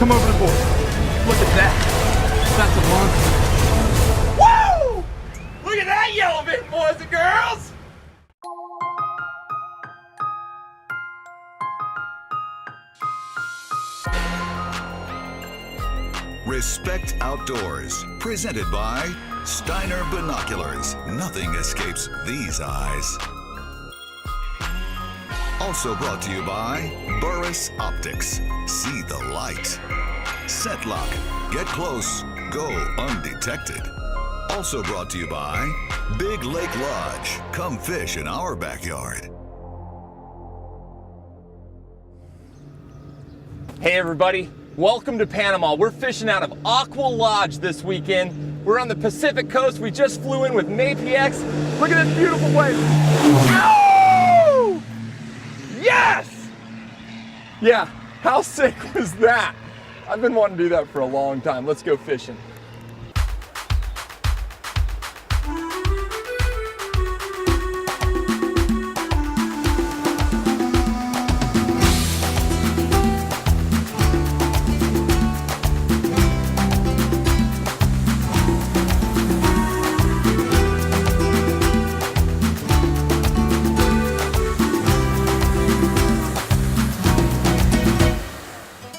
come over the board. Look at that. That's a monster. Woo! Look at that yellowfin, boys and girls! Respect Outdoors, presented by Steiner Binoculars. Nothing escapes these eyes. Also brought to you by Burris Optics. See the light. Scent Lock. Get close. Go undetected. Also brought to you by Big Lake Lodge. Come fish in our backyard. Hey everybody, welcome to Panama. We're fishing out of Aqua Lodge this weekend. We're on the Pacific coast. We just flew in with MAPX. Look at this beautiful wave. Ow! Yes! Yeah, how sick was that? I've been wanting to do that for a long time. Let's go fishing.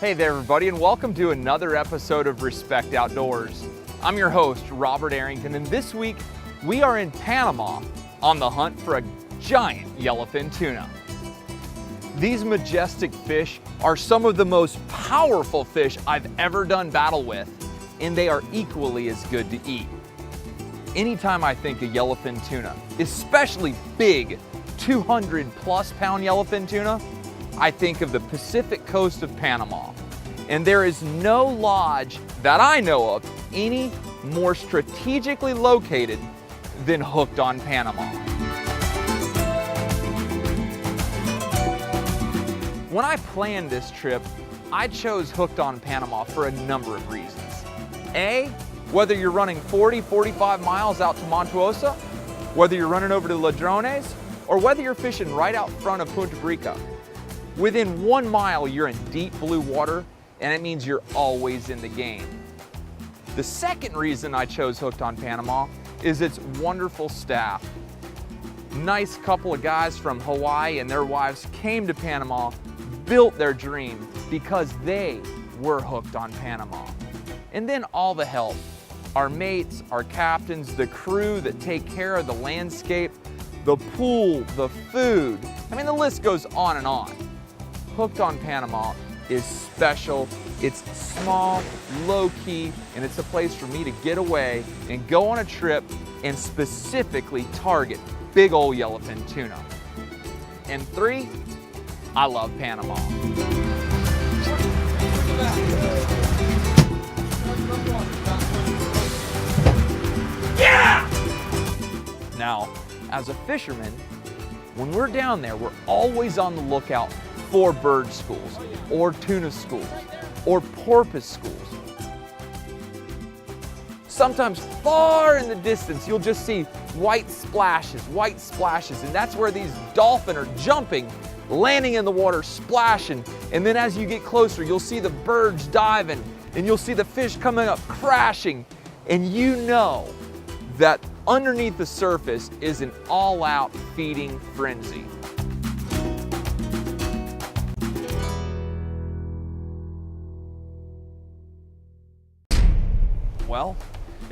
Hey there everybody, and welcome to another episode of Respect Outdoors. I'm your host, Robert Arrington, and this week we are in Panama on the hunt for a giant yellowfin tuna. These majestic fish are some of the most powerful fish I've ever done battle with, and they are equally as good to eat. Anytime I think of yellowfin tuna, especially big 200+ pound yellowfin tuna, I think of the Pacific coast of Panama. And there is no lodge that I know of any more strategically located than Hooked on Panama. When I planned this trip, I chose Hooked on Panama for a number of reasons. A, whether you're running 40-45 miles out to Montuosa, whether you're running over to Ladrones, or whether you're fishing right out front of Punta Rica, within 1 mile, you're in deep blue water, and it means you're always in the game. The second reason I chose Hooked on Panama is its wonderful staff. Nice couple of guys from Hawaii and their wives came to Panama, built their dream because they were hooked on Panama. And then all the help, our mates, our captains, the crew that take care of the landscape, the pool, the food. I mean, the list goes on and on. Hooked on Panama is special. It's small, low-key, and it's a place for me to get away and go on a trip and specifically target big old yellowfin tuna. And 3, I love Panama. Yeah! Now, as a fisherman, when we're down there, we're always on the lookout for bird schools, or tuna schools, or porpoise schools. Sometimes far in the distance, you'll just see white splashes, and that's where these dolphin are jumping, landing in the water, splashing, and then as you get closer, you'll see the birds diving, and you'll see the fish coming up crashing, and you know that underneath the surface is an all-out feeding frenzy. Well,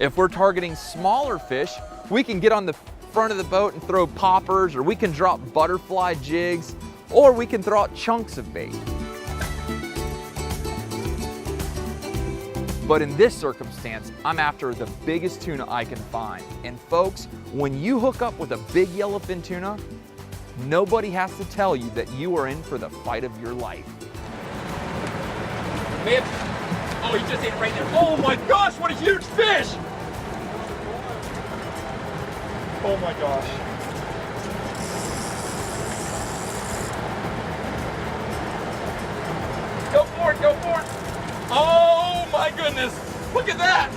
if we're targeting smaller fish, we can get on the front of the boat and throw poppers, or we can drop butterfly jigs, or we can throw out chunks of bait. But in this circumstance, I'm after the biggest tuna I can find. And folks, when you hook up with a big yellowfin tuna, nobody has to tell you that you are in for the fight of your life. Man, oh, he just ate it right there. Oh my gosh, what a huge fish! Oh my gosh. Go for it, go for it. Oh my goodness, look at that.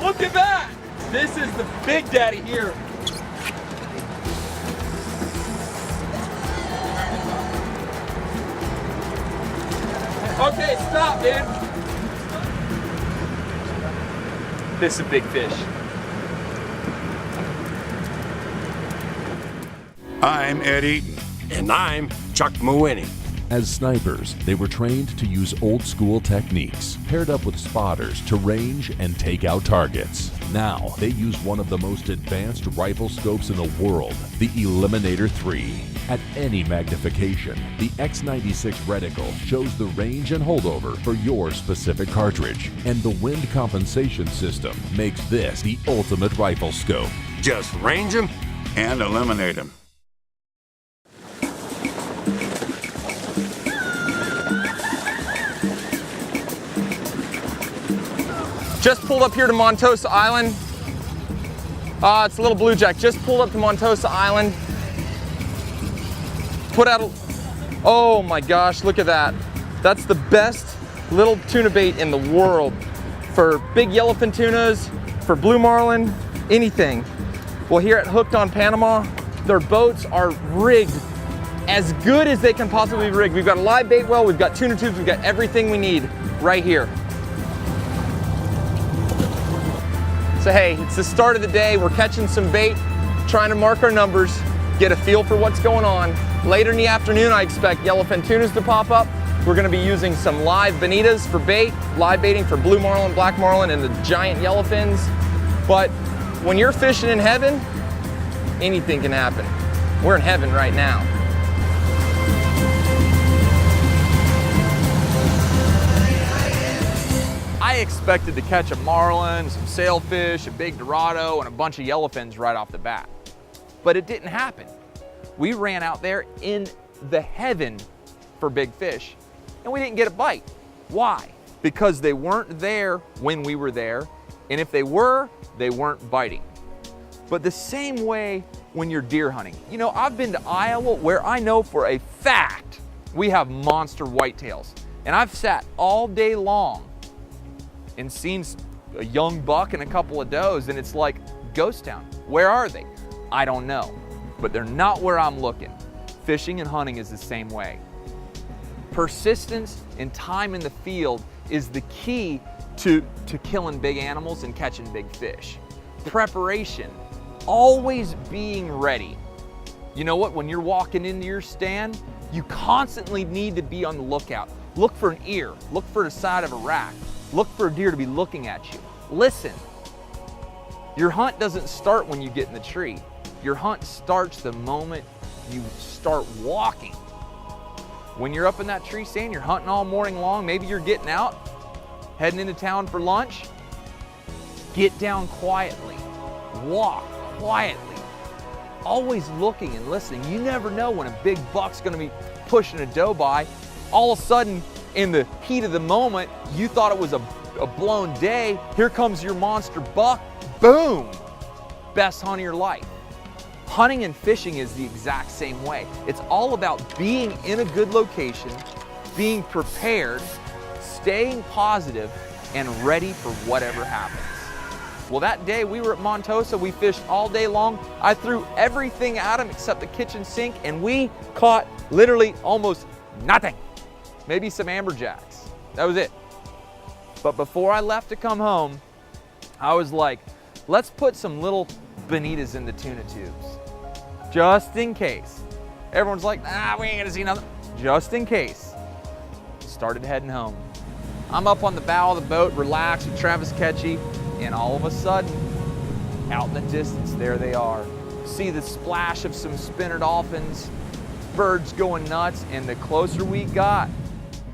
Look at that. This is the big daddy here. Okay, stop, man. this is a big fish. I'm Ed Eaton. And I'm Chuck Mawhinney. As snipers, they were trained to use old-school techniques, paired up with spotters to range and take out targets. Now, they use one of the most advanced rifle scopes in the world, the Eliminator 3. At any magnification, the X96 reticle shows the range and holdover for your specific cartridge, and the wind compensation system makes this the ultimate rifle scope. Just range them And eliminate them. Just pulled up here to Montosa Island. It's a little bluejack. Just pulled up to Montosa Island. Put out a, oh my gosh, look at that. That's the best little tuna bait in the world for big yellowfin tunas, for blue marlin, anything. Well, here at Hooked on Panama, their boats are rigged as good as they can possibly be rigged. We've got a live bait well, we've got tuna tubes, we've got everything we need right here. So hey, it's the start of the day. We're catching some bait, trying to mark our numbers, get a feel for what's going on. Later in the afternoon, I expect yellowfin tunas to pop up. We're gonna be using some live bonitas for bait, live baiting for blue marlin, black marlin, and the giant yellowfins. But when you're fishing in heaven, anything can happen. We're in heaven right now. I expected to catch a marlin, some sailfish, a big dorado, and a bunch of yellowfins right off the bat. But it didn't happen. We ran out there in the heaven for big fish, and we didn't get a bite. Why? Because they weren't there when we were there, and if they were, they weren't biting. But the same way when you're deer hunting. You know, I've been to Iowa where I know for a fact we have monster whitetails, and I've sat all day long and seen a young buck and a couple of does, and it's like ghost town. Where are they? I don't know, but they're not where I'm looking. Fishing and hunting is the same way. Persistence and time in the field is the key to killing big animals and catching big fish. Preparation, always being ready. You know what, when you're walking into your stand, you constantly need to be on the lookout. Look for an ear, look for the side of a rack, look for a deer to be looking at you. Listen, your hunt doesn't start when you get in the tree. Your hunt starts the moment you start walking. When you're up in that tree stand, you're hunting all morning long, maybe you're getting out, heading into town for lunch, get down quietly, walk quietly, always looking and listening. You never know when a big buck's gonna be pushing a doe by. All of a sudden, in the heat of the moment, you thought it was a blown day. Here comes your monster buck, boom! Best hunt of your life. Hunting and fishing is the exact same way. It's all about being in a good location, being prepared, staying positive, and ready for whatever happens. Well, that day we were at Montosa, we fished all day long. I threw everything at them except the kitchen sink, and we caught literally almost nothing. Maybe some amberjacks. That was it. But before I left to come home, I was like, let's put some little bonitas in the tuna tubes, just in case. Everyone's like, we ain't gonna see nothing. Just in case. Started heading home. I'm up on the bow of the boat, relaxed with Travis Ketchie, and all of a sudden, out in the distance, there they are. See the splash of some spinner dolphins, birds going nuts, and the closer we got,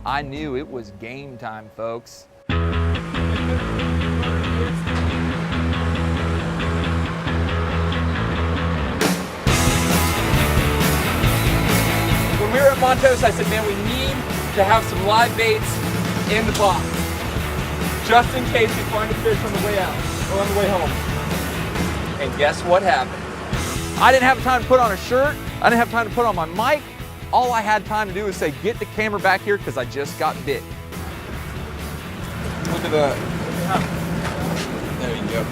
I knew it was game time, folks. When we were at Montosa, I said, man, we need to have some live baits in the box, just in case we find a fish on the way out or on the way home. And guess what happened? I didn't have time to put on a shirt. I didn't have time to put on my mic. All I had time to do was say, get the camera back here because I just got bit. Look at that. There you go.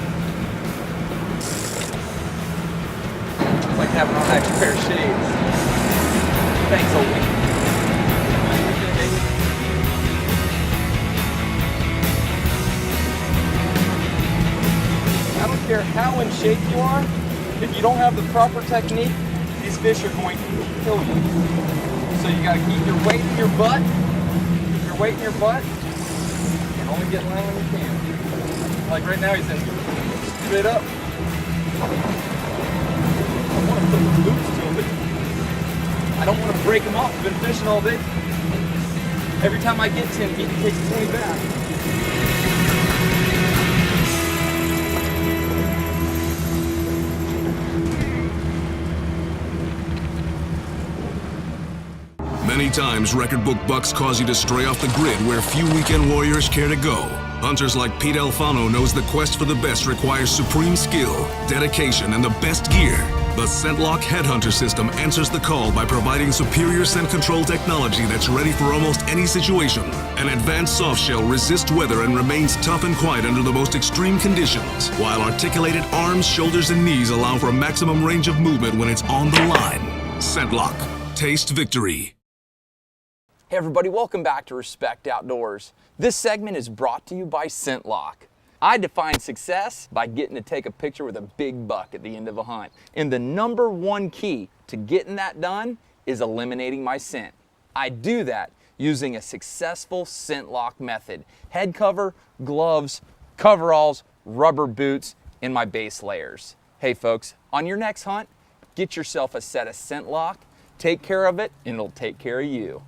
It's like having on an extra pair of shades. Thanks, Oldie. care how in shape you are, if you don't have the proper technique, these fish are going to kill you. So you gotta keep your weight in your butt, keep your weight in your butt, and only get land when you can. Like right now, he's in straight up. I want to put the boots to him, but I don't want to break him off. I've been fishing all day. Every time I get to him, he takes 20 back. Many times, record book bucks cause you to stray off the grid where few weekend warriors care to go. Hunters like Pete Alfano knows the quest for the best requires supreme skill, dedication, and the best gear. The ScentLock Headhunter system answers the call by providing superior scent control technology that's ready for almost any situation. An advanced soft shell resists weather and remains tough and quiet under the most extreme conditions, while articulated arms, shoulders, and knees allow for maximum range of movement when it's on the line. ScentLock. Taste victory. Hey everybody, welcome back to Respect Outdoors. This segment is brought to you by ScentLock. I define success by getting to take a picture with a big buck at the end of a hunt. And the number one key to getting that done is eliminating my scent. I do that using a successful ScentLock method. Head cover, gloves, coveralls, rubber boots, and my base layers. Hey folks, on your next hunt, get yourself a set of ScentLock, take care of it, and it'll take care of you.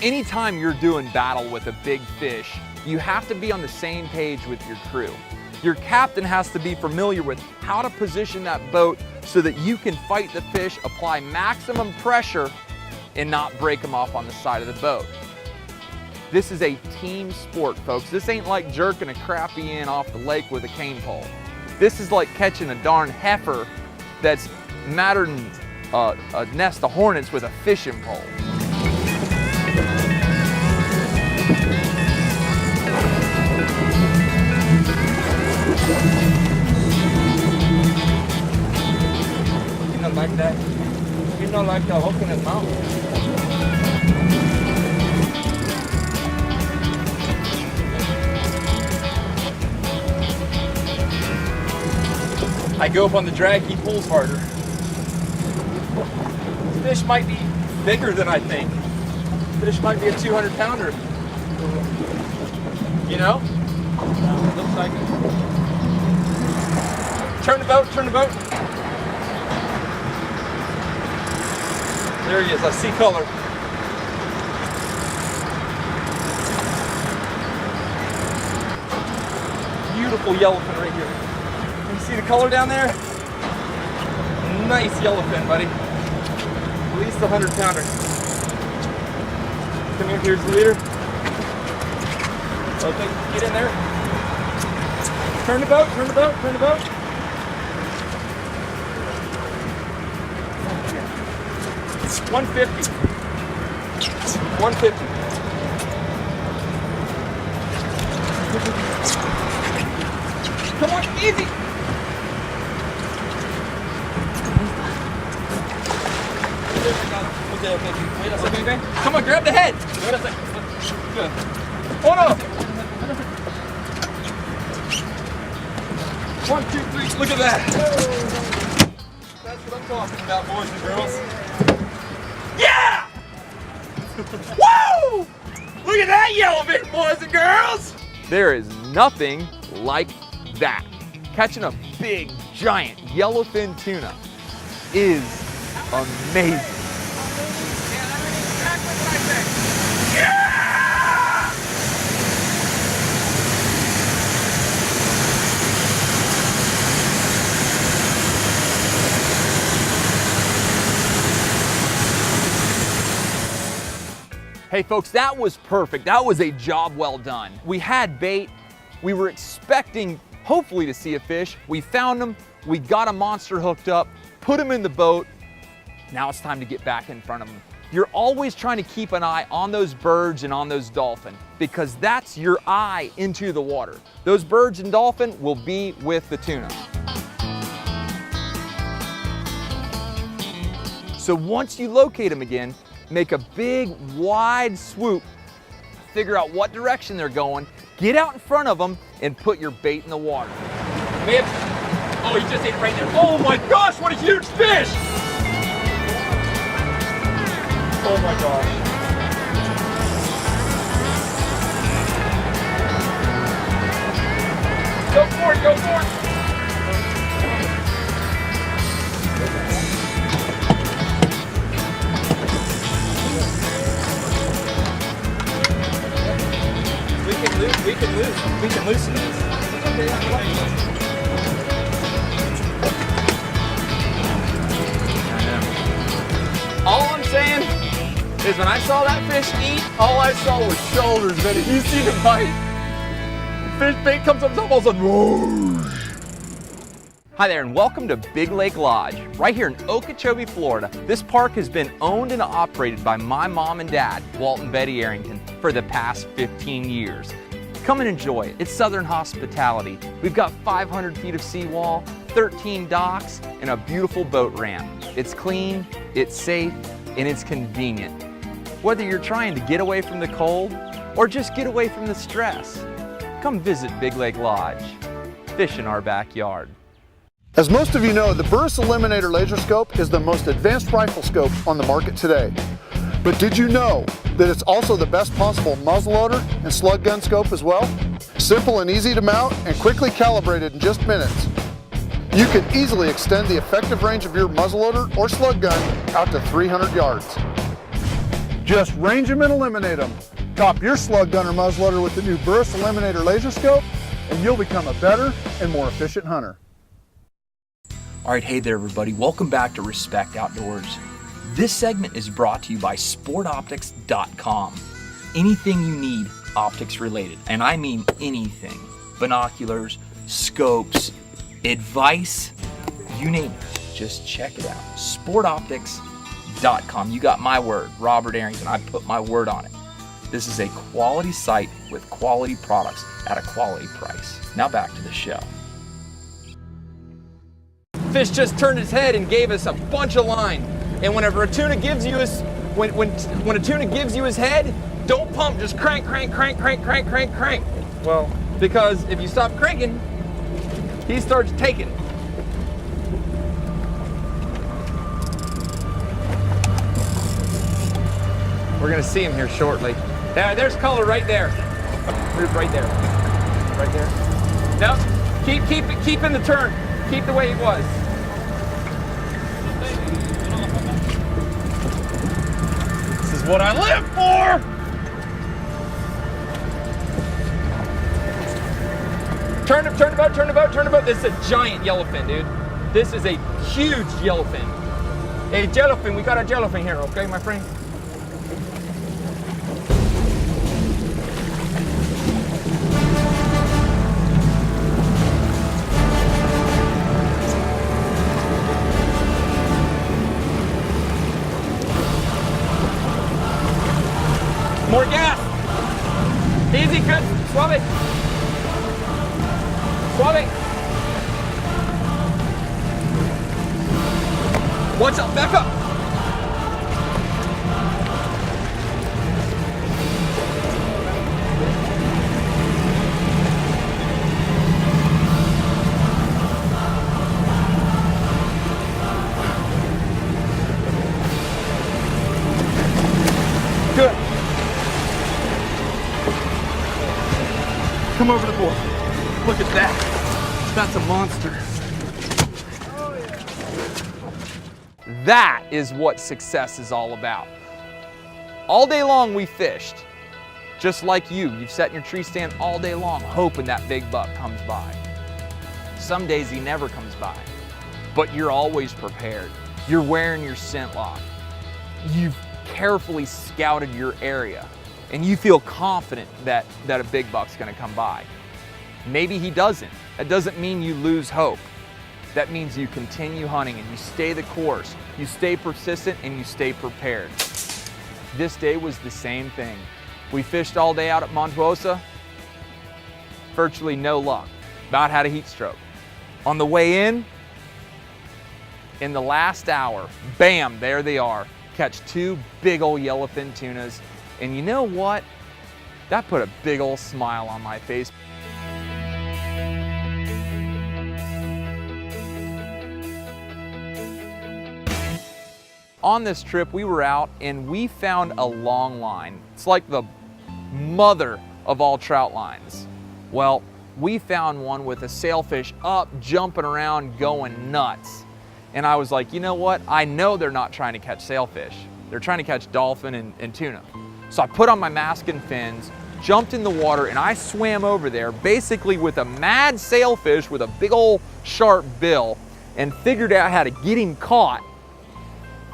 Anytime you're doing battle with a big fish, you have to be on the same page with your crew. Your captain has to be familiar with how to position that boat so that you can fight the fish, apply maximum pressure, and not break them off on the side of the boat. This is a team sport, folks. This ain't like jerking a crappie in off the lake with a cane pole. This is like catching a darn heifer that's madder than a nest of hornets with a fishing pole. You don't like that? You don't like the hook in his mouth? I go up on the drag, he pulls harder. This fish might be bigger than I think. Fish might be a 200-pounder. You know? Looks like it. Turn the boat, turn the boat. There he is, I see color. Beautiful yellowfin right here. Can you see the color down there? Nice yellowfin, buddy. At least a 100-pounder. Come here, here's the leader. Okay, get in there. Turn the boat, turn the boat, turn the boat. 150. 150. Come on, easy. Okay. Come on, grab the head. Wait a second. Good. Hold on. 1, 2, 3. Look at that. That's what I'm talking about, boys and girls. Yeah! Woo! Look at that yellowfin, boys and girls! There is nothing like that. Catching a big, giant yellowfin tuna is amazing. Hey folks, that was perfect. That was a job well done. We had bait. We were expecting, hopefully, to see a fish. We found him. We got a monster hooked up, put him in the boat. Now it's time to get back in front of him You're always trying to keep an eye on those birds and on those dolphin because that's your eye into the water. Those birds and dolphin will be with the tuna. So once you locate them again, make a big, wide swoop, figure out what direction they're going, get out in front of them, and put your bait in the water. Man, oh, he just ate it right there. Oh my gosh, what a huge fish! Oh my gosh. Go for it, go for it! We can loosen this. All I'm saying is when I saw that fish eat, all I saw was shoulders, man. Did you see the bite? Fish bait comes up, all of a sudden, whoosh. Hi there, and welcome to Big Lake Lodge, right here in Okeechobee, Florida. This park has been owned and operated by my mom and dad, Walt and Betty Arrington, for the past 15 years. Come and enjoy it. It's Southern hospitality. We've got 500 feet of seawall, 13 docks, and a beautiful boat ramp. It's clean, it's safe, and it's convenient. Whether you're trying to get away from the cold or just get away from the stress, come visit Big Lake Lodge. Fish in our backyard. As most of you know, the Burris Eliminator Laser Scope is the most advanced rifle scope on the market today. But did you know that it's also the best possible muzzleloader and slug gun scope as well? Simple and easy to mount and quickly calibrated in just minutes. You can easily extend the effective range of your muzzleloader or slug gun out to 300 yards. Just range them and eliminate them. Top your slug gun or muzzleloader with the new Burris Eliminator Laser Scope and you'll become a better and more efficient hunter. All right, hey there everybody. Welcome back to Respect Outdoors. This segment is brought to you by sportoptics.com. Anything you need optics related, and I mean anything. Binoculars, scopes, advice, you name it. Just check it out. Sportoptics.com. You got my word, Robert Arrington. I put my word on it. This is a quality site with quality products at a quality price. Now back to the show. Fish just turned his head and gave us a bunch of line. And whenever a tuna gives you his, when a tuna gives you his head, don't pump, just crank, crank, crank, crank, crank, crank, crank. Well, because if you stop cranking, he starts taking. We're gonna see him here shortly. Yeah, there's color right there. Right there. Right there. No, keep in the turn. Keep the way he was. This is what I live for! Turn the boat, turn the boat, turn the boat. This is a giant yellowfin, dude. This is a huge yellowfin. Hey, yellowfin, we got a yellowfin here, okay, my friend? More gas. Easy, good. Swab it. Swab it. Watch out, back up. Good. Come over the board. Look at that. That's a monster. Oh, yeah. That is what success is all about. All day long we fished. Just like you. You've sat in your tree stand all day long hoping that big buck comes by. Some days he never comes by. But you're always prepared. You're wearing your scent lock. You've carefully scouted your area. And you feel confident that a big buck's gonna come by. Maybe he doesn't. That doesn't mean you lose hope. That means you continue hunting and you stay the course. You stay persistent and you stay prepared. This day was the same thing. We fished all day out at Montuosa, virtually no luck. About had a heat stroke. On the way in the last hour, bam, there they are. Catch 2 big old yellowfin tunas. And you know what? That put a big old smile on my face. On this trip, we were out and we found a long line. It's like the mother of all trout lines. Well, we found one with a sailfish up, jumping around, going nuts. And I was like, you know what? I know they're not trying to catch sailfish. They're trying to catch dolphin and tuna. So I put on my mask and fins, jumped in the water, and I swam over there basically with a mad sailfish with a big old sharp bill, and figured out how to get him caught,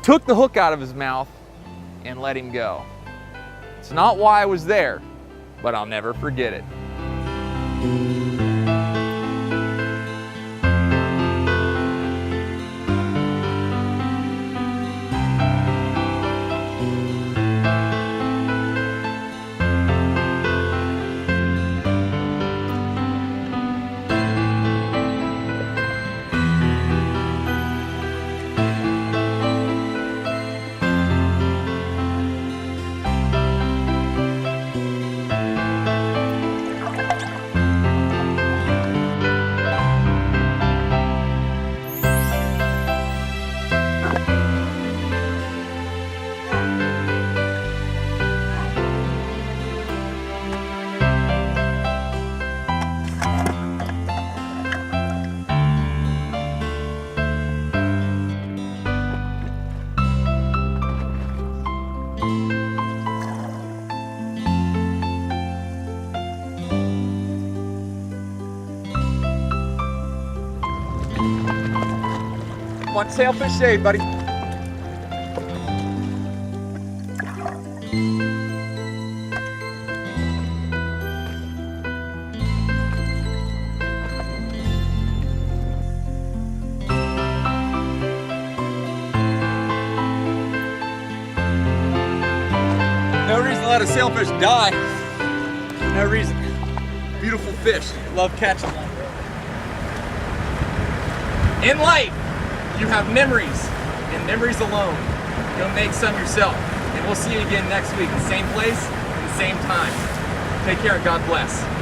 took the hook out of his mouth, and let him go. It's not why I was there, but I'll never forget it. One sailfish saved, buddy. No reason to let a sailfish die. No reason. Beautiful fish. Love catching them. In life, you have memories, and memories alone. Go make some yourself. And we'll see you again next week, the same place, and the same time. Take care and God bless.